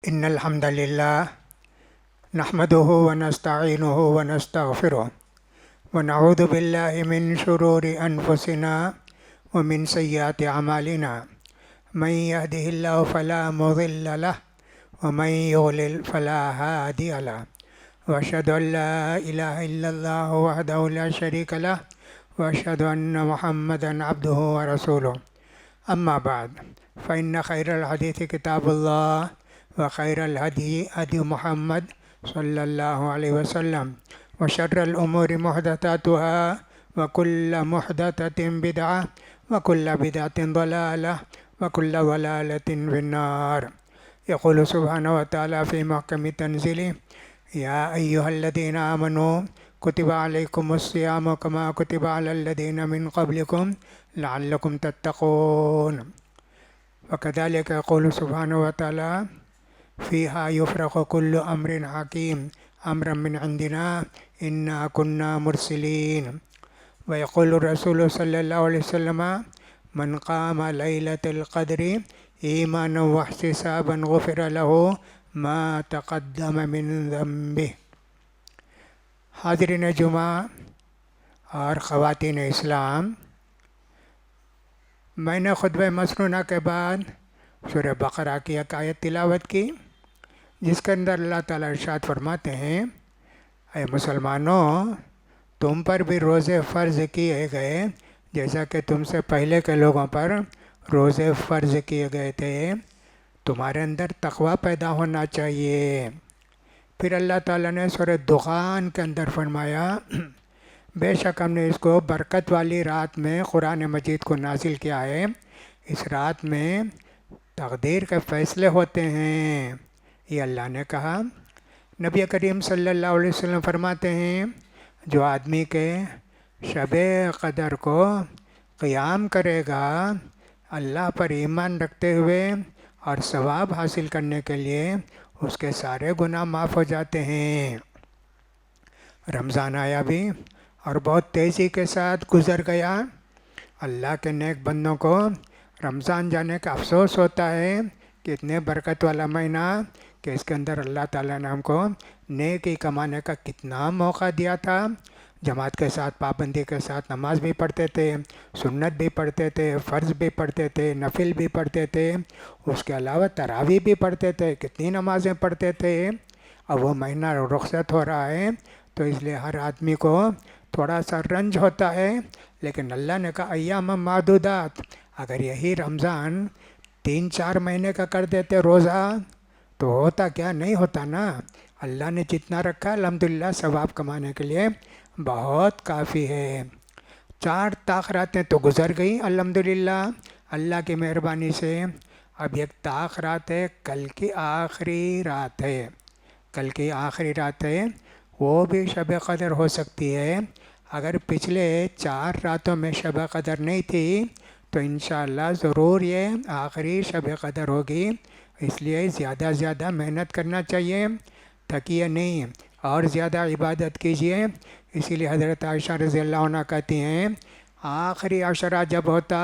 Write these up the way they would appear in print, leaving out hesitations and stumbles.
إن الحمد لله نحمده ونستعينه ونستغفره ونعوذ بالله من شرور أنفسنا ومن سيئات أعمالنا. من يهده الله فلا مضل له ومن يضلل فلا هادي له، وأشهد أن لا إله إلا الله وحده لا شريك له، وأشهد أن محمدا عبده ورسوله. أما بعد، فإن خير الحديث كتاب الله، وخير الهدي هدي محمد صلى الله عليه وسلم، وشر الأمور محدثاتها، وكل محدثة بدعة، وكل بدعة ضلالة، وكل ضلالة في النار. يقول سبحانه وتعالى في محكم تنزيله: يا أيها الذين آمنوا كتب عليكم الصيام كما كتب على الذين من قبلكم لعلكم تتقون. وكذلك يقول سبحانه وتعالى: فيها يفرق كل أمر حكيم أمرا من عندنا إنا كنا مرسلين. ويقول الرسول صلى الله عليه وسلم: من قام ليلة القدر إيمانا واحتسابا غفر له ما تقدم من ذنبه. حاضرین جمعہ اور خواتین اسلام، میں نے خطبہ مسنونہ کے بعد سورہ بقرہ کی ایک آیت تلاوت کی، جس کے اندر اللہ تعالیٰ ارشاد فرماتے ہیں: اے مسلمانوں، تم پر بھی روزے فرض کیے گئے جیسا کہ تم سے پہلے کے لوگوں پر روزے فرض کیے گئے تھے، تمہارے اندر تقوی پیدا ہونا چاہیے۔ پھر اللہ تعالیٰ نے سورہ دخان کے اندر فرمایا: بے شک ہم نے اس کو برکت والی رات میں قرآن مجید کو نازل کیا ہے، اس رات میں تقدیر کے فیصلے ہوتے ہیں، یہ اللہ نے کہا۔ نبی کریم صلی اللہ علیہ وسلم فرماتے ہیں: جو آدمی کے شب قدر کو قیام کرے گا اللہ پر ایمان رکھتے ہوئے اور ثواب حاصل کرنے کے لیے، اس کے سارے گناہ معاف ہو جاتے ہیں۔ رمضان آیا بھی اور بہت تیزی کے ساتھ گزر گیا۔ اللہ کے نیک بندوں کو رمضان جانے کا افسوس ہوتا ہے کہ اتنے برکت والا مہینہ کہ اس کے اندر اللہ تعالیٰ نے ہم کو نیکی کمانے کا کتنا موقع دیا تھا۔ جماعت کے ساتھ، پابندی کے ساتھ نماز بھی پڑھتے تھے، سنت بھی پڑھتے تھے، فرض بھی پڑھتے تھے، نفل بھی پڑھتے تھے، اس کے علاوہ تراویح بھی پڑھتے تھے، کتنی نمازیں پڑھتے تھے۔ اب وہ مہینہ رخصت ہو رہا ہے تو اس لیے ہر آدمی کو تھوڑا سا رنج ہوتا ہے، لیکن اللہ نے کہا ایام معدودات، اگر یہی رمضان 3-4 مہینے کا کر دیتے روزہ تو ہوتا کیا، نہیں ہوتا نا۔ اللہ نے جتنا رکھا الحمدللہ ثواب کمانے کے لیے بہت کافی ہے۔ 4 تاخراتیں تو گزر گئی الحمدللہ اللہ کی مہربانی سے۔ اب ایک تاخرات ہے، کل کی آخری رات ہے، کل کی آخری رات ہے، وہ بھی شب قدر ہو سکتی ہے۔ اگر پچھلے 4 راتوں میں شب قدر نہیں تھی تو انشاءاللہ ضرور یہ آخری شب قدر ہوگی، اس لیے زیادہ زیادہ محنت کرنا چاہیے، تھکیے نہیں اور زیادہ عبادت کیجیے۔ اسی لیے حضرت عائشہ رضی اللہ عنہ کہتی ہیں آخری عشرہ جب ہوتا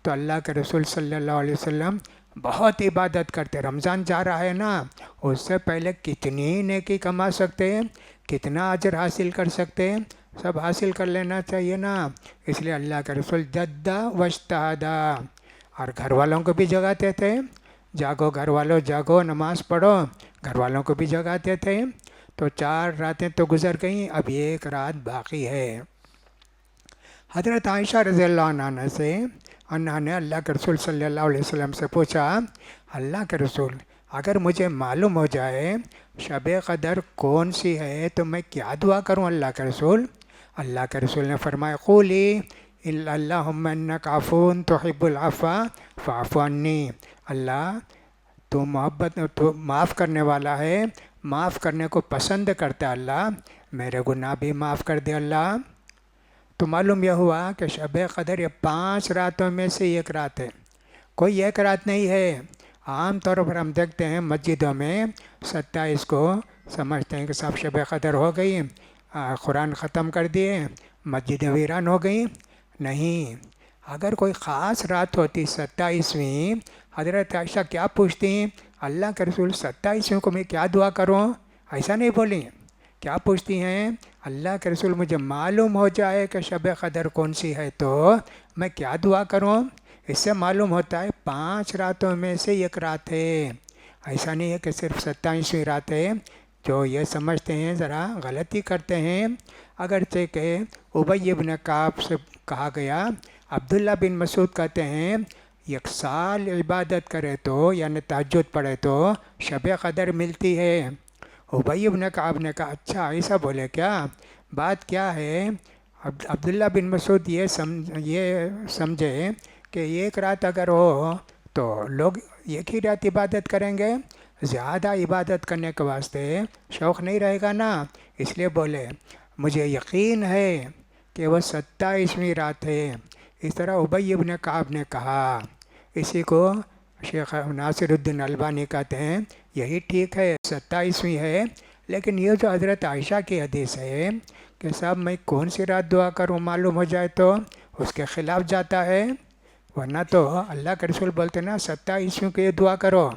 تو اللہ کے رسول صلی اللہ علیہ وسلم بہت عبادت کرتے۔ رمضان جا رہا ہے نا، اس سے پہلے کتنی نیکی کما سکتے، کتنا اجر حاصل کر سکتے، سب حاصل کر لینا چاہیے نا۔ اس لیے اللہ کے رسول جدہ وجتہدا، اور گھر والوں کو بھی جگاتے تھے، جاگو گھر والوں جاگو نماز پڑھو، گھر والوں کو بھی جگاتے تھے۔ تو 4 راتیں تو گزر گئیں، اب ایک رات باقی ہے۔ حضرت عائشہ رضی اللہ عنہ سے نے اللہ کے رسول صلی اللہ علیہ وسلم سے پوچھا: اللہ کے رسول، اگر مجھے معلوم ہو جائے شب قدر کون سی ہے تو میں کیا دعا کروں اللہ کے رسول؟ اللہ کے رسول نے فرمایا: قولی اللہم انک عفو تحب العفو فاعف عنی، اللہ تو معاف کرنے والا ہے، معاف کرنے کو پسند کرتا ہے، اللہ میرے گناہ بھی معاف کر دے اللہ۔ تو معلوم یہ ہوا کہ شب قدر یہ 5 راتوں میں سے ایک رات ہے، کوئی ایک رات نہیں ہے۔ عام طور پر ہم دیکھتے ہیں مسجدوں میں 27 کو سمجھتے ہیں کہ صاحب شب قدر ہو گئی، قرآن ختم کر دیے، مسجدیں ویران ہو گئیں۔ نہیں، اگر کوئی خاص رات ہوتی 27ویں، حضرت عائشہ کیا پوچھتی؟ اللہ کے رسول 27ویں کو میں کیا دعا کروں؟ ایسا نہیں بولی. کیا پوچھتی ہیں؟ اللہ کے رسول مجھے معلوم ہو جائے کہ شب قدر کون سی ہے تو میں کیا دعا کروں؟ اس سے معلوم ہوتا ہے 5 راتوں میں سے ایک رات ہے. ایسا نہیں ہے کہ صرف 27ویں رات ہے. جو یہ سمجھتے ہیں ذرا غلطی کرتے ہیں. اگرچہ کہ ابی بن کعب سے کہا گیا، عبداللہ بن مسعود کہتے ہیں 1 سال عبادت کرے تو یعنی تہجد پڑھے تو شب قدر ملتی ہے. ابی بن کعب نے کہا اچھا ایسا بولے کیا؟ بات کیا ہے؟ عبداللہ بن مسعود یہ سمجھے کہ ایک رات اگر ہو تو لوگ ایک ہی رات عبادت کریں گے، زیادہ عبادت کرنے کے واسطے شوق نہیں رہے گا نا. اس لیے بولے مجھے یقین ہے کہ وہ 27ویں رات ہے. اس طرح ابی بن کعب نے کہا. اسی کو شیخ ناصر الدین البانی کہتے ہیں یہی ٹھیک ہے، 27ویں ہے. لیکن یہ جو حضرت عائشہ کی حدیث ہے کہ صاحب میں کون سی رات دعا کروں معلوم ہو جائے تو اس کے خلاف جاتا ہے. ورنہ تو اللہ کے رسول بولتے نا 27ویں کو یہ دعا کرو،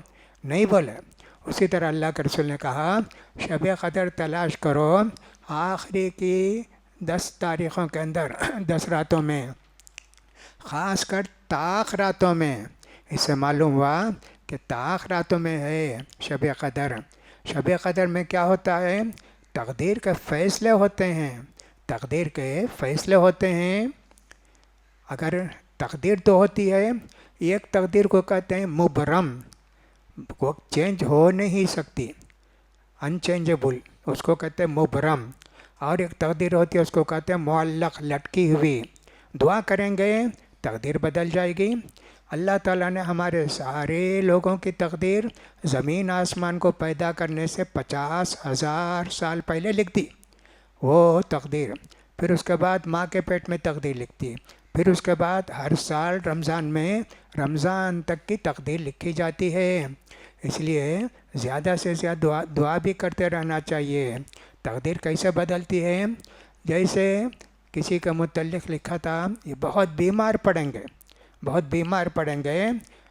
نہیں بولے. اسی طرح اللہ کے رسول نے کہا شب قدر تلاش کرو آخری کی 10 تاریخوں کے اندر 10 راتوں میں، خاص کر طاق راتوں میں. اس سے معلوم ہوا کہ طاق راتوں میں ہے شب قدر. شب قدر میں کیا ہوتا ہے؟ تقدیر کے فیصلے ہوتے ہیں. تقدیر کے فیصلے ہوتے ہیں. اگر تقدیر تو ہوتی ہے، ایک تقدیر کو کہتے ہیں مبرم، وہ چینج ہو نہیں سکتی، انچینجبل، اس کو کہتے ہیں مبرم. اور ایک تقدیر ہوتی ہے اس کو کہتے ہیں معلق، لٹکی ہوئی. دعا کریں گے تقدیر بدل جائے گی. اللہ تعالیٰ نے ہمارے سارے لوگوں کی تقدیر زمین آسمان کو پیدا کرنے سے 50,000 سال پہلے لکھ دی وہ تقدیر. پھر اس کے بعد ماں کے پیٹ میں تقدیر لکھتی. پھر اس کے بعد ہر سال رمضان میں رمضان تک کی تقدیر لکھی جاتی ہے. اس لیے زیادہ سے زیادہ دعا بھی کرتے رہنا چاہیے. تقدیر کیسے بدلتی ہے؟ جیسے کسی کے متعلق لکھا تھا یہ بہت بیمار پڑیں گے، بہت بیمار پڑیں گے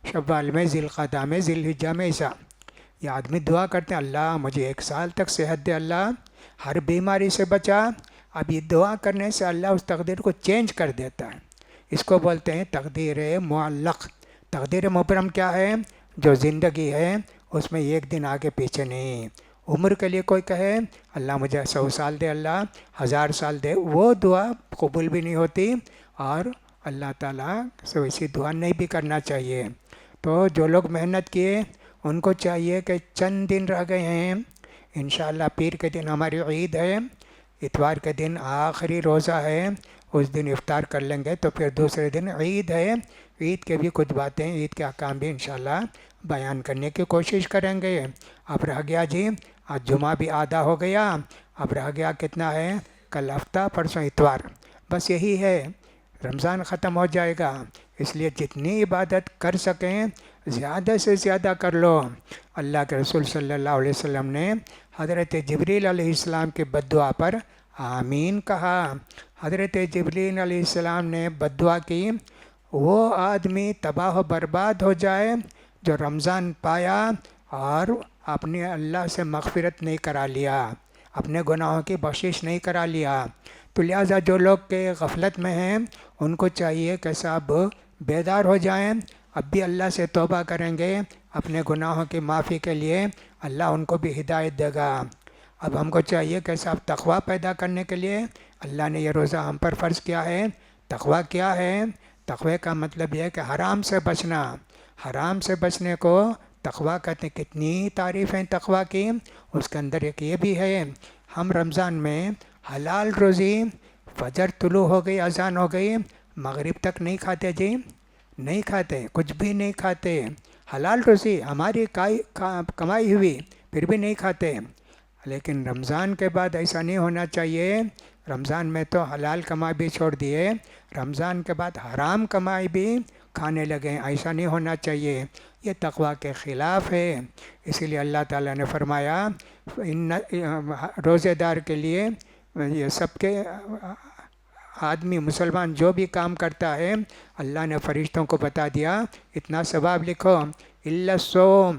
شوال میں، ذی القعدہ میں، ذی الحجہ میں. ایسا یہ آدمی دعا کرتے ہیں اللہ مجھے 1 سال تک صحت دے، اللہ ہر بیماری سے بچا. اب یہ دعا کرنے سے اللہ اس تقدیر کو چینج کر دیتا ہے. اس کو بولتے ہیں تقدیر معلق. تقدیر مبرم کیا ہے؟ جو زندگی ہے اس میں ایک دن آگے پیچھے نہیں. عمر کے لیے کوئی کہے اللہ مجھے 100 سال دے، اللہ 1000 سال دے، وہ دعا قبول بھی نہیں ہوتی اور اللہ تعالیٰ سے ویسی دعا نہیں بھی کرنا چاہیے. تو جو لوگ محنت کیے ان کو چاہیے کہ چند دن رہ گئے ہیں، انشاءاللہ پیر کے دن ہماری عید ہے، اتوار کے دن آخری روزہ ہے، اس دن افطار کر لیں گے تو پھر دوسرے دن عید ہے. عید کے بھی کچھ باتیں، عید کے احکام بھی انشاءاللہ بیان کرنے کی کوشش کریں گے. اب رہ گیا جی آج جمعہ بھی آدھا ہو گیا، اب رہ گیا کتنا ہے؟ کل ہفتہ، پرسوں اتوار. بس یہی ہے، رمضان ختم ہو جائے گا. اس لیے جتنی عبادت کر سکیں زیادہ سے زیادہ کر لو. اللہ کے رسول صلی اللہ علیہ وسلم نے حضرت جبریل علیہ السلام کی بد دعا پر آمین کہا. حضرت جبریل علیہ السلام نے بد دعا کی وہ آدمی تباہ و برباد ہو جائے جو رمضان پایا اور اپنے اللہ سے مغفرت نہیں کرا لیا، اپنے گناہوں کی بخشش نہیں کرا لیا. تو لہٰذا جو لوگ کے غفلت میں ہیں ان کو چاہیے کہ سب بیدار ہو جائیں. اب بھی اللہ سے توبہ کریں گے اپنے گناہوں کی معافی کے لیے، اللہ ان کو بھی ہدایت دے گا. اب ہم کو چاہیے کہ سب تقویٰ پیدا کرنے کے لیے اللہ نے یہ روزہ ہم پر فرض کیا ہے. تقویٰ کیا ہے؟ تقوی کا مطلب یہ ہے کہ حرام سے بچنا. حرام سے بچنے کو تقویٰ کہتے ہیں. کتنی تعریف ہیں تقویٰ کی. اس کے اندر ایک یہ بھی ہے ہم رمضان میں حلال روزی، فجر طلوع ہو گئی، اذان ہو گئی، مغرب تک نہیں کھاتے جی، نہیں کھاتے، کچھ بھی نہیں کھاتے. حلال روزی ہماری کمائی ہوئی پھر بھی نہیں کھاتے. لیکن رمضان کے بعد ایسا نہیں ہونا چاہیے. رمضان میں تو حلال کمائی بھی چھوڑ دیے، رمضان کے بعد حرام کمائی بھی کھانے لگے. ایسا نہیں ہونا چاہیے، یہ تقویٰ کے خلاف ہے. اسی لیے اللہ تعالیٰ نے فرمایا روزے دار کے لیے یہ سب کے آدمی مسلمان جو بھی کام کرتا ہے اللہ نے فرشتوں کو بتا دیا اتنا ثواب لکھو الا الصوم،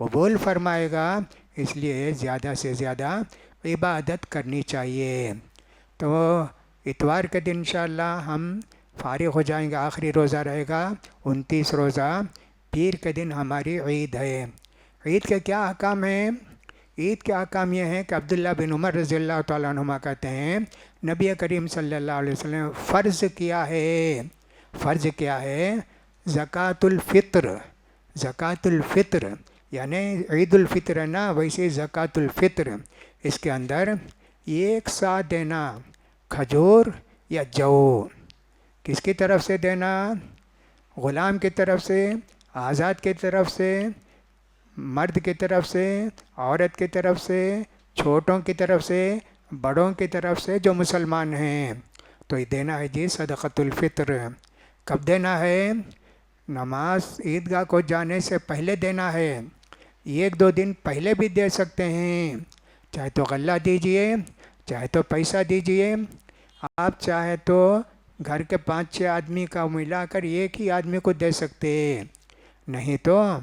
قبول فرمائے گا، اس لیے زیادہ سے زیادہ عبادت کرنی چاہیے۔ تو اتوار کے دن انشاءاللہ ہم فارغ ہو جائیں گے، آخری روزہ رہے گا 29 روزہ۔ پیر کے دن ہماری عید ہے۔ عید کے کیا احکام ہیں؟ عید کے احکام یہ ہیں کہ عبداللہ بن عمر رضی اللہ تعالیٰ عنہما کہتے ہیں نبی کریم صلی اللہ علیہ وسلم فرض کیا ہے زکوٰۃ الفطر۔ زکوٰۃ الفطر یعنی عید الفطر ہے نا، ویسے زکوٰۃ الفطر، اس کے اندر 1 سا دینا کھجور یا جو۔ کس کی طرف سے دینا؟ غلام کی طرف سے، آزاد کی طرف سے، مرد کی طرف سے، عورت کی طرف سے، چھوٹوں کی طرف سے، بڑوں کی طرف سے جو مسلمان ہیں۔ تو یہ دینا ہے جی صدقۃ الفطر۔ کب دینا ہے؟ نماز عیدگاہ کو جانے سے پہلے دینا ہے، 1-2 دن پہلے بھی دے سکتے ہیں، چاہے تو غلہ دیجئے، چاہے تو پیسہ دیجئے، آپ چاہے تو گھر کے 5-6 آدمی کا ملا کر ایک ہی آدمی کو دے سکتے، نہیں تو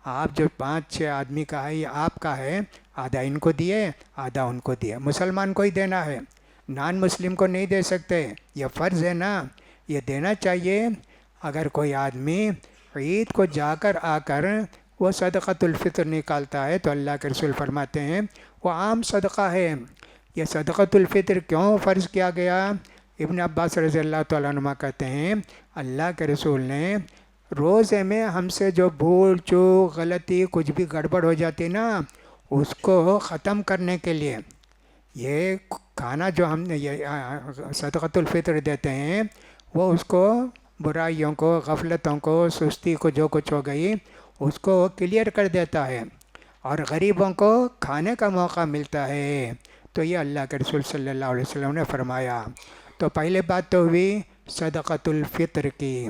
آپ جو 5-6 آدمی کا ہے یہ آپ کا ہے، آدھا ان کو دیے آدھا ان کو دیے، مسلمان کو ہی دینا ہے، نان مسلم کو نہیں دے سکتے، یہ فرض ہے نا، یہ دینا چاہیے۔ اگر کوئی آدمی عید کو جا کر آ کر وہ صدقۃ الفطر نکالتا ہے تو اللہ کے رسول فرماتے ہیں وہ عام صدقہ ہے۔ یہ صدقۃ الفطر کیوں فرض کیا گیا؟ ابن عباس رضی اللہ تعالیٰ عنہ کہتے ہیں اللہ کے رسول نے روزے میں ہم سے جو بھول چوک غلطی کچھ بھی گڑبڑ ہو جاتی نا، اس کو ختم کرنے کے لیے یہ کھانا جو ہم نے یہ صدقۃ الفطر دیتے ہیں وہ اس کو برائیوں کو، غفلتوں کو، سستی کو، جو کچھ ہو گئی اس کو کلیئر کر دیتا ہے، اور غریبوں کو کھانے کا موقع ملتا ہے۔ تو یہ اللہ کے رسول صلی اللہ علیہ وسلم نے فرمایا۔ تو پہلے بات تو ہوئی صدقۃ الفطر کی۔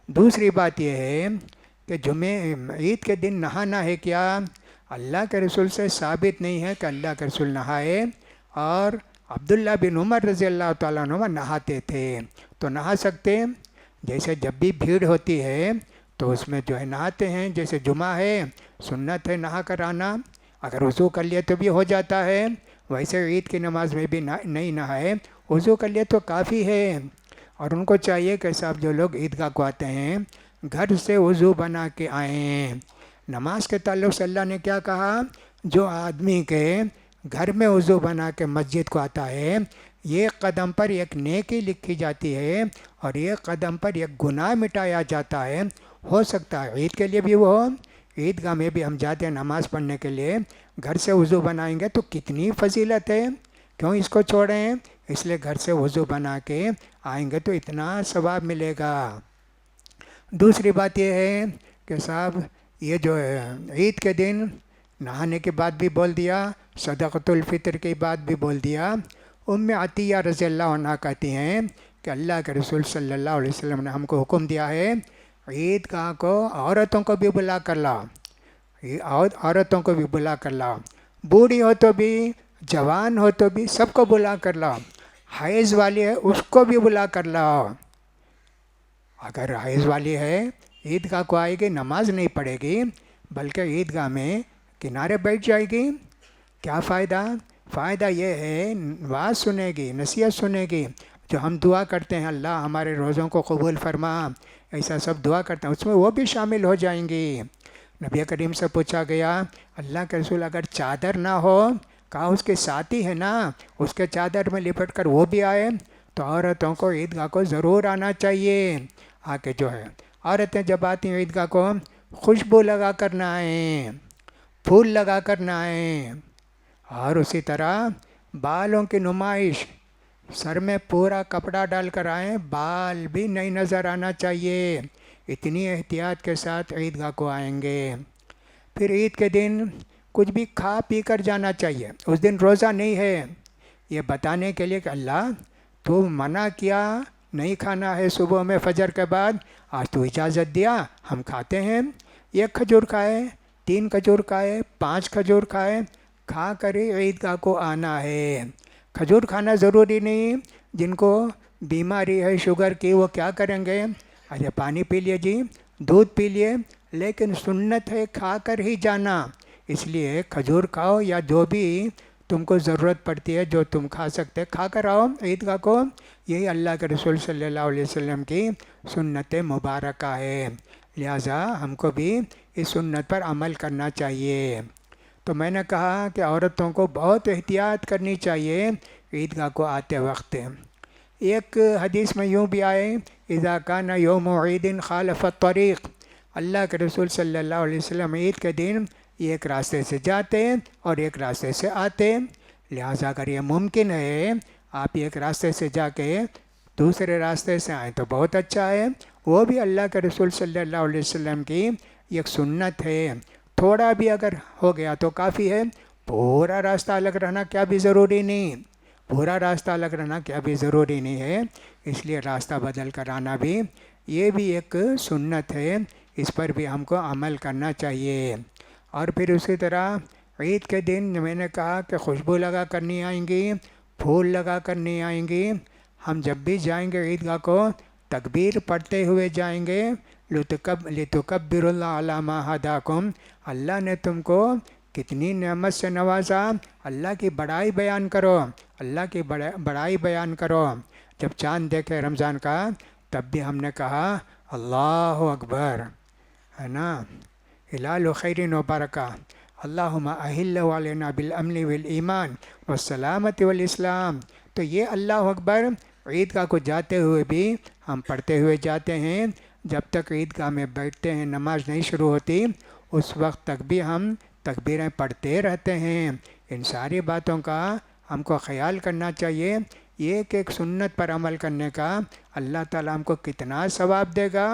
دوسری بات یہ ہے کہ عید کے دن نہانا ہے کیا؟ اللہ کے رسول سے ثابت نہیں ہے کہ اللہ کے رسول نہائے، اور عبداللہ بن عمر رضی اللہ تعالیٰ عنہ نہاتے تھے، تو نہا سکتے۔ جیسے جب بھی بھیڑ ہوتی ہے تو اس میں جو ہے نہاتے ہیں، جیسے جمعہ ہے سنت ہے نہا کر آنا، اگر وضو کر لیے تو بھی ہو جاتا ہے، ویسے عید کی نماز میں بھی نہیں نہائے وضو کر لیے تو کافی ہے۔ اور ان کو چاہیے کہ صاحب جو لوگ عیدگاہ کو آتے ہیں گھر سے وضو بنا کے آئیں۔ نماز کے تعلق سے اللہ نے کیا کہا؟ جو آدمی کے گھر میں وضو بنا کے مسجد کو آتا ہے، ایک قدم پر ایک نیکی لکھی جاتی ہے اور ایک قدم پر ایک گناہ مٹایا جاتا ہے۔ ہو سکتا ہے عید کے لیے بھی وہ عیدگاہ میں بھی ہم جاتے ہیں نماز پڑھنے کے لیے، گھر سے وضو بنائیں گے تو کتنی فضیلت ہے، کیوں اس کو چھوڑیں؟ اس لیے گھر سے وضو بنا کے آئیں گے تو اتنا ثواب ملے گا۔ دوسری بات یہ ہے کہ صاحب یہ جو ہے عید کے دن نہانے کے بعد بھی بول دیا، صدقۃ الفطر کے بعد بھی بول دیا۔ عطیہ رضی اللہ عنہ کہتی ہیں کہ اللہ کے رسول صلی اللہ علیہ وسلم نے ہم کو حکم دیا ہے عیدگاہ کو عورتوں کو بھی بلا کر لاؤ، عورتوں کو بھی بلا کر لاؤ، بوڑھی ہو تو بھی، جوان ہو تو بھی، سب کو بلا کر لاؤ، حیض والی ہے اس کو بھی بلا کر لاؤ۔ اگر حیض والی ہے عیدگاہ کو آئے گی، نماز نہیں پڑھے گی بلکہ عیدگاہ میں کنارے بیٹھ جائے گی، کیا فائدہ؟ فائدہ یہ ہے واز سنے گی، نصیحت سنے گی، جو ہم دعا کرتے ہیں اللہ ہمارے روزوں کو قبول فرما، ایسا سب دعا کرتے ہیں، اس میں وہ بھی شامل ہو جائیں گی۔ نبی کریم سے پوچھا گیا اللہ کے رسول اگر چادر نہ ہو، کہا اس کے ساتھی ہے نا، اس کے چادر میں لپٹ کر وہ بھی آئے، تو عورتوں کو عیدگاہ کو ضرور آنا چاہیے۔ آ کے جو ہے عورتیں جب آتی ہیں عیدگاہ کو خوشبو لگا کر نہ آئیں، پھول لگا کر نہ آئیں، اور اسی طرح بالوں کی نمائش، سر میں پورا کپڑا ڈال کر آئیں، بال بھی نہیں نظر آنا چاہیے، اتنی احتیاط کے ساتھ عیدگاہ کو آئیں گے۔ پھر عید کے دن کچھ بھی کھا پی کر جانا چاہیے، اس دن روزہ نہیں ہے، یہ بتانے کے لیے کہ اللہ تو منع کیا نہیں کھانا ہے صبح میں فجر کے بعد، آج تو اجازت دیا ہم کھاتے ہیں، 1 کھجور کھائے، 3 کھجور کھائے، 5 کھجور کھائے، کھا کر ہی عیدگاہ کو آنا ہے۔ کھجور کھانا ضروری نہیں، جن کو بیماری ہے شوگر کی وہ کیا کریں گے؟ پانی پی لیے جی، دودھ پی لیے، لیکن سنت ہے کھا کر ہی جانا، اس لیے کھجور کھاؤ یا جو بھی تم کو ضرورت پڑتی ہے جو تم کھا سکتے کھا کر آؤ عیدگاہ کو. یہی اللہ کے رسول صلی اللہ علیہ وسلم کی سنت مبارکہ ہے. لہٰذا ہم کو بھی اس سنت پر عمل کرنا چاہیے. تو میں نے کہا کہ عورتوں کو بہت احتیاط کرنی چاہیے عیدگاہ کو آتے وقت. ایک حدیث میں یوں بھی آئے اذا کان یوم عید خالف الطریق. اللہ کے رسول صلی اللہ علیہ وسلم عید کے دن ایک راستے سے جاتے اور ایک راستے سے آتے. لہٰذا اگر یہ ممکن ہے آپ ایک راستے سے جا کے دوسرے راستے سے آئیں تو بہت اچھا ہے. وہ بھی اللہ کے رسول صلی اللہ علیہ وسلم کی ایک سنت ہے. تھوڑا بھی اگر ہو گیا تو کافی ہے. پورا راستہ الگ رہنا کیا بھی ضروری نہیں. پورا راستہ الگ رہنا کیا بھی ضروری نہیں ہے. اس لیے راستہ بدل کر آنا بھی یہ بھی ایک سنت ہے. اس پر بھی ہم کو عمل کرنا چاہیے. اور پھر اسی طرح عید کے دن میں نے کہا کہ خوشبو لگا کر نہیں آئیں گی, پھول لگا کر نہیں آئیں گی. ہم جب بھی جائیں گے عیدگاہ کو تکبیر پڑھتے ہوئے جائیں گے. لِتُكَبِّرُوا اللَّهَ عَلَىٰ مَا هَدَاكُمْ. اللہ نے تم کو کتنی نعمت سے نوازا, اللہ کی بڑائی بیان کرو, اللہ کی بڑائی بیان کرو. جب چاند دیکھے رمضان کا تب بھی ہم نے کہا اللہ اکبر, ہے نا, ہلال خیر و برکہ. اللہم احل علینا بالامن والایمان والسلامت والاسلام. تو یہ اللہ اکبر عیدگاہ کو جاتے ہوئے بھی ہم پڑھتے ہوئے جاتے ہیں. جب تک عیدگاہ میں بیٹھتے ہیں نماز نہیں شروع ہوتی اس وقت تک بھی ہم تکبیریں پڑھتے رہتے ہیں. ان ساری باتوں کا ہم کو خیال کرنا چاہیے. ایک ایک سنت پر عمل کرنے کا اللہ تعالیٰ ہم کو کتنا ثواب دے گا,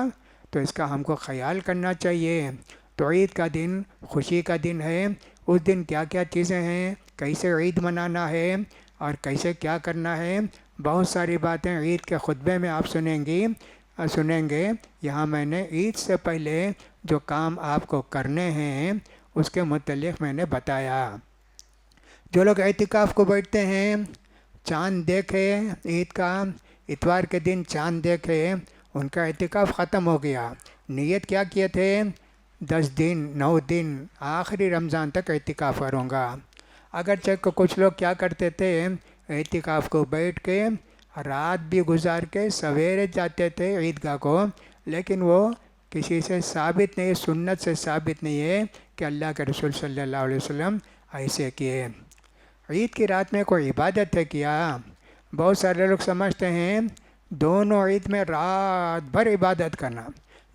تو اس کا ہم کو خیال کرنا چاہیے. تو عید کا دن خوشی کا دن ہے. اس دن کیا کیا چیزیں ہیں, کیسے عید منانا ہے اور کیسے کیا کرنا ہے, بہت ساری باتیں عید کے خطبے میں آپ سنیں گے. یہاں میں نے عید سے پہلے جو کام آپ کو کرنے ہیں اس کے متعلق میں نے بتایا. جو لوگ اعتکاف کو بیٹھتے ہیں, چاند دیکھے عید کا, اتوار کے دن چاند دیکھے, ان کا اعتکاف ختم ہو گیا. نیت کیا کیے تھے 10 دن 9 دن آخری رمضان تک اعتکاف کروں گا. اگرچہ کچھ لوگ کیا کرتے تھے اعتکاف کو بیٹھ کے رات بھی گزار کے سویرے جاتے تھے عیدگاہ کو, لیکن وہ کسی سے ثابت نہیں, سنت سے ثابت نہیں ہے کہ اللہ کے رسول صلی اللہ علیہ وسلم ایسے کیے. عید کی رات میں کوئی عبادت ہے کیا؟ بہت سارے لوگ سمجھتے ہیں دونوں عید میں رات بھر عبادت کرنا,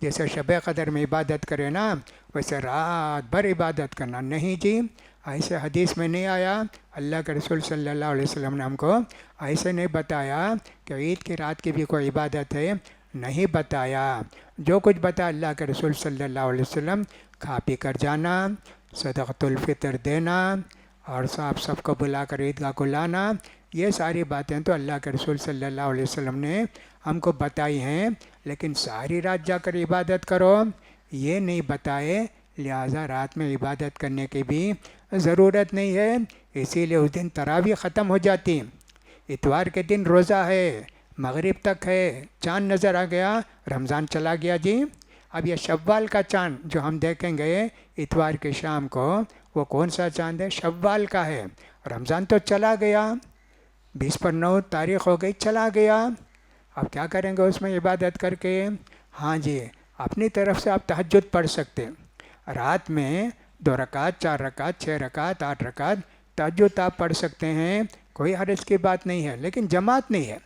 جیسے شب قدر میں عبادت کرے نا ویسے رات بھر عبادت کرنا. نہیں جی, ایسے حدیث میں نہیں آیا. اللہ کے رسول صلی اللہ علیہ وسلم نے ہم کو ایسے نہیں بتایا کہ عید کی رات کی بھی کوئی عبادت ہے, نہیں بتایا. جو کچھ بتایا اللہ کے رسول صلی اللہ علیہ وسلم, کھا پی کر جانا, صدقۃ الفطر دینا اور سب کو بلا کر عیدگاہ کو لانا, یہ ساری باتیں تو اللہ کے رسول صلی اللہ علیہ وسلم نے ہم کو بتائی ہیں. لیکن ساری رات جا کر عبادت کرو یہ نہیں بتائے. لہٰذا رات میں عبادت کرنے کی بھی ضرورت نہیں ہے. اسی لیے اس دن تراویح ختم ہو جاتی. اتوار کے دن روزہ ہے, مغرب تک ہے, چاند نظر آ گیا, رمضان چلا گیا جی. اب یہ شوال کا چاند جو ہم دیکھیں گے اتوار کی شام کو, وہ کون سا چاند ہے؟ شوال کا ہے. رمضان تو چلا گیا, 20 پر 9 تاریخ ہو گئی, چلا گیا. اب کیا کریں گے اس میں عبادت کر کے؟ ہاں جی, اپنی طرف سے آپ تہجد پڑھ سکتے. رات میں 2 رکعت 4 رکعت 6 رکعت 8 رکعت تہجد آپ پڑھ سکتے ہیں, کوئی حرج کی بات نہیں ہے. لیکن جماعت نہیں ہے.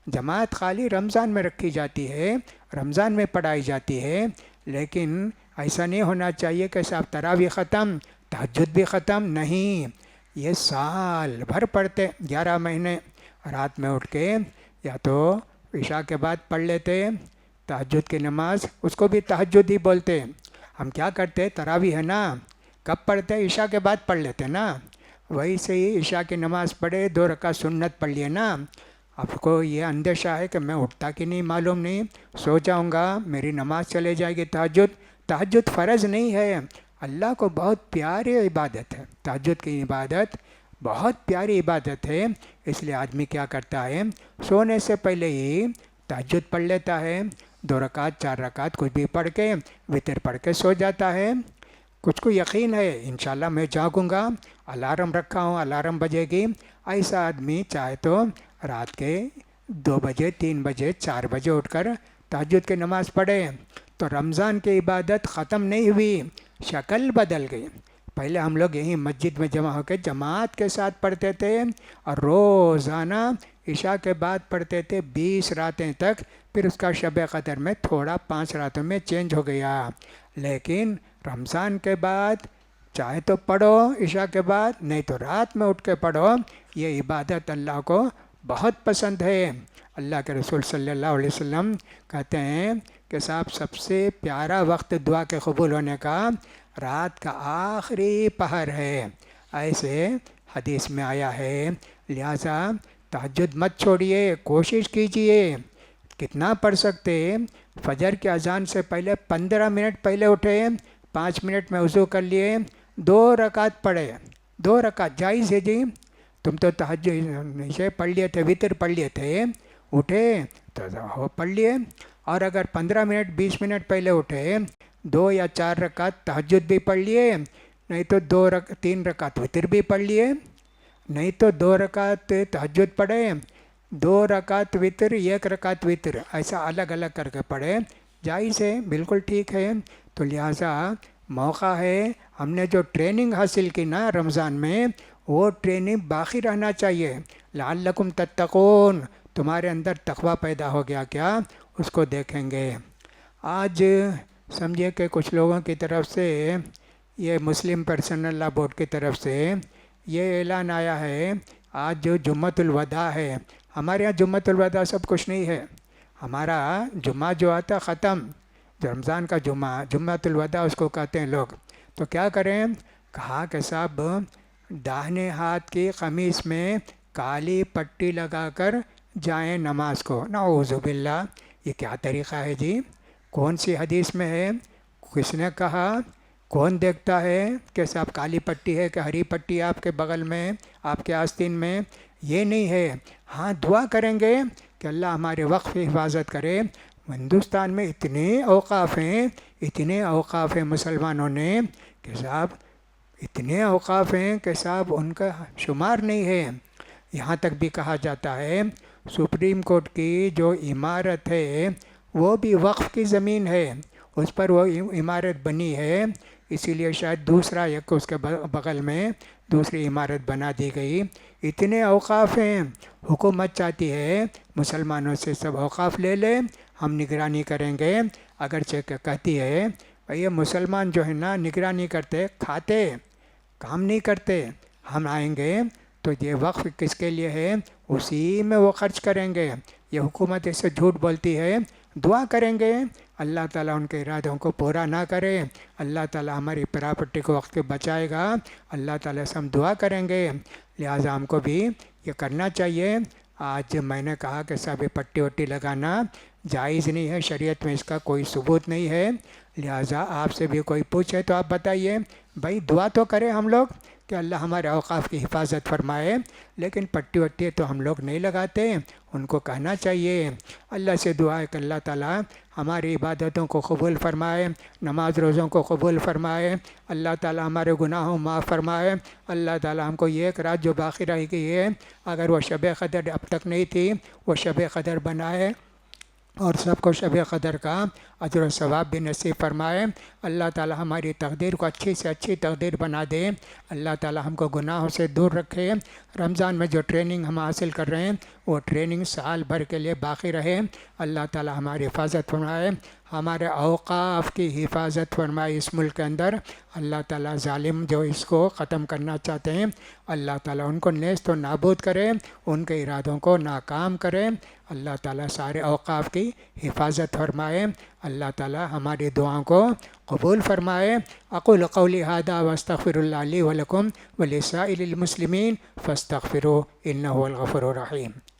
جماعت خالی رمضان میں رکھی جاتی ہے, رمضان میں پڑھائی جاتی ہے. لیکن ایسا نہیں ہونا چاہیے کہ صاحب تراویح ختم تہجد بھی ختم. نہیں, یہ سال بھر پڑھتے 11 مہینے. رات میں اٹھ کے یا تو عشاء کے بعد پڑھ لیتے تہجد کی نماز, اس کو بھی تہجد ہی بولتے. ہم کیا کرتے, تراویح ہے نا, کب پڑھتے؟ عشاء کے بعد پڑھ لیتے نا. وہی سے ہی عشاء کی نماز پڑھے, 2 رکعت سنت پڑھ لیے نا. آپ کو یہ اندیشہ ہے کہ میں اٹھتا کہ نہیں معلوم نہیں, سو جاؤں گا, میری نماز چلے جائے گی. تہجد فرض نہیں ہے, اللہ کو بہت پیاری عبادت ہے. تہجد کی عبادت بہت پیاری عبادت ہے. اس لیے آدمی کیا کرتا ہے, سونے سے پہلے ہی تہجد پڑھ لیتا ہے, 2 رکعت 4 رکعت کچھ بھی پڑھ کے وتر پڑھ کے سو جاتا ہے. کچھ کو یقین ہے انشاءاللہ میں جاگوں گا، الارم رکھا ہوں الارم بجے گی، ایسا آدمی چاہے تو رات کے 2 بجے 3 بجے 4 بجے اٹھ کر تہجد کی نماز پڑھے، تو رمضان کی عبادت ختم نہیں ہوئی، شکل بدل گئی۔ پہلے ہم لوگ یہیں مسجد میں جمع ہو کے جماعت کے ساتھ پڑھتے تھے اور روزانہ عشاء کے بعد پڑھتے تھے 20 راتیں تک، پھر اس کا شب قدر میں تھوڑا 5 راتوں میں چینج ہو گیا، لیکن رمضان کے بعد چاہے تو پڑھو عشاء کے بعد، نہیں تو رات میں اٹھ کے پڑھو، یہ عبادت اللہ کو بہت پسند ہے۔ اللہ کے رسول صلی اللہ علیہ وسلم کہتے ہیں کہ صاحب سب سے پیارا وقت دعا کے قبول ہونے کا رات کا آخری پہر ہے، ایسے حدیث میں آیا ہے۔ لہٰذا تہجد مت چھوڑیے، کوشش کیجئے، کتنا پڑھ سکتے، فجر کی اذان سے پہلے 15 منٹ پہلے اٹھے، 5 منٹ میں وضو کر لیے، 2 رکعت پڑھے، 2 رکعت جائز ہے جی، تم تو تہجد پڑھ لیے تھے، وتر پڑھ لیے تھے، اٹھے تو پڑھ لیے، اور اگر 15 منٹ 20 منٹ پہلے اٹھے 2 یا 4 رکعت تہجد بھی پڑھ لیے، نہیں تو 3 رکعت وتر بھی پڑھ لیے، نہیں تو 2 رکعت تہجد پڑھے، 2 رکعت وتر، 1 رکعت وتر، ایسا الگ الگ کر کے پڑھے، جائز ہے، بالکل ٹھیک ہے۔ تو لہٰذا موقع ہے، ہم نے جو ٹریننگ حاصل کی نا رمضان میں، وہ ٹریننگ باقی رہنا چاہیے، لعلکم تتقون، تمہارے اندر تقوی پیدا ہو گیا کیا، اس کو دیکھیں گے۔ آج سمجھے کہ کچھ لوگوں کی طرف سے، یہ مسلم پرسنل لا بورڈ کی طرف سے یہ اعلان آیا ہے، آج جو جمعۃ الوداع ہے، ہمارے یہاں جمعۃ الوداع سب کچھ نہیں ہے، ہمارا جمعہ جو آتا ختم، جو رمضان کا جمعۃ الوداع اس کو کہتے ہیں لوگ، تو کیا کریں، کہا کہ صاحب داہنے ہاتھ کی قمیص میں کالی پٹی لگا کر جائیں نماز کو، نعوذ باللہ، یہ کیا طریقہ ہے جی، کون سی حدیث میں ہے، کس نے کہا، کون دیکھتا ہے کہ صاحب کالی پٹی ہے کہ ہری پٹی آپ کے بغل میں، آپ کے آستین میں، یہ نہیں ہے۔ ہاں دعا کریں گے کہ اللہ ہمارے وقف کی حفاظت کرے۔ ہندوستان میں اتنے اوقاف ہیں مسلمانوں نے کہ صاحب اتنے اوقاف ہیں کہ صاحب ان کا شمار نہیں ہے۔ یہاں تک بھی کہا جاتا ہے سپریم کورٹ کی جو عمارت ہے وہ بھی وقف کی زمین ہے، اس پر وہ عمارت بنی ہے، اسی لیے شاید دوسرا ایک اس کے بغل میں دوسری عمارت بنا دی گئی۔ اتنے اوقاف ہیں، حکومت چاہتی ہے مسلمانوں سے سب اوقاف لے لیں، ہم نگرانی کریں گے، اگرچہ کہ کہتی ہے یہ مسلمان جو ہے نا نگرانی کرتے، کھاتے، کام نہیں کرتے، ہم آئیں گے تو یہ وقف کس کے لیے ہے، اسی میں وہ خرچ کریں گے۔ یہ حکومت اس سے جھوٹ بولتی ہے، دعا کریں گے اللہ تعالیٰ ان کے ارادوں کو پورا نہ کرے، اللہ تعالیٰ ہماری پراپرٹی کو وقت کے بچائے گا، اللہ تعالیٰ سے ہم دعا کریں گے، لہٰذا ہم کو بھی یہ کرنا چاہیے۔ آج میں نے کہا کہ سب پٹی وٹی لگانا جائز نہیں ہے، شریعت میں اس کا کوئی ثبوت نہیں ہے، لہٰذا آپ سے بھی کوئی پوچھے تو آپ بتائیے، بھائی دعا تو کریں ہم لوگ کہ اللہ ہمارے اوقاف کی حفاظت فرمائے، لیکن پٹی وٹی تو ہم لوگ نہیں لگاتے، ان کو کہنا چاہیے۔ اللہ سے دعا ہے کہ اللہ تعالیٰ ہماری عبادتوں کو قبول فرمائے، نماز روزوں کو قبول فرمائے، اللہ تعالیٰ ہمارے گناہوں معاف فرمائے، اللہ تعالیٰ ہم کو یہ ایک رات جو باقی رہ گئی ہے، اگر وہ شب قدر اب تک نہیں تھی، وہ شب قدر بنائے، اور سب کو شب قدر کا اجر و ثواب بھی نصیب فرمائے۔ اللہ تعالی ہماری تقدیر کو اچھی سے اچھی تقدیر بنا دے، اللہ تعالی ہم کو گناہوں سے دور رکھے۔ رمضان میں جو ٹریننگ ہم حاصل کر رہے ہیں وہ ٹریننگ سال بھر کے لیے باقی رہے، اللہ تعالی ہماری حفاظت فرمائے، ہمارے اوقاف کی حفاظت فرمائے اس ملک کے اندر۔ اللہ تعالیٰ ظالم جو اس کو ختم کرنا چاہتے ہیں، اللہ تعالیٰ ان کو نیست و نابود کرے، ان کے ارادوں کو ناکام کرے، اللہ تعالیٰ سارے اوقاف کی حفاظت فرمائے، اللہ تعالیٰ ہماری دعاؤں کو قبول فرمائے۔ اقول قولی ھذا واستغفر اللہ لی ولکم ولسائر المسلمین فاستغفروہ انہ هو الغفور الرحیم۔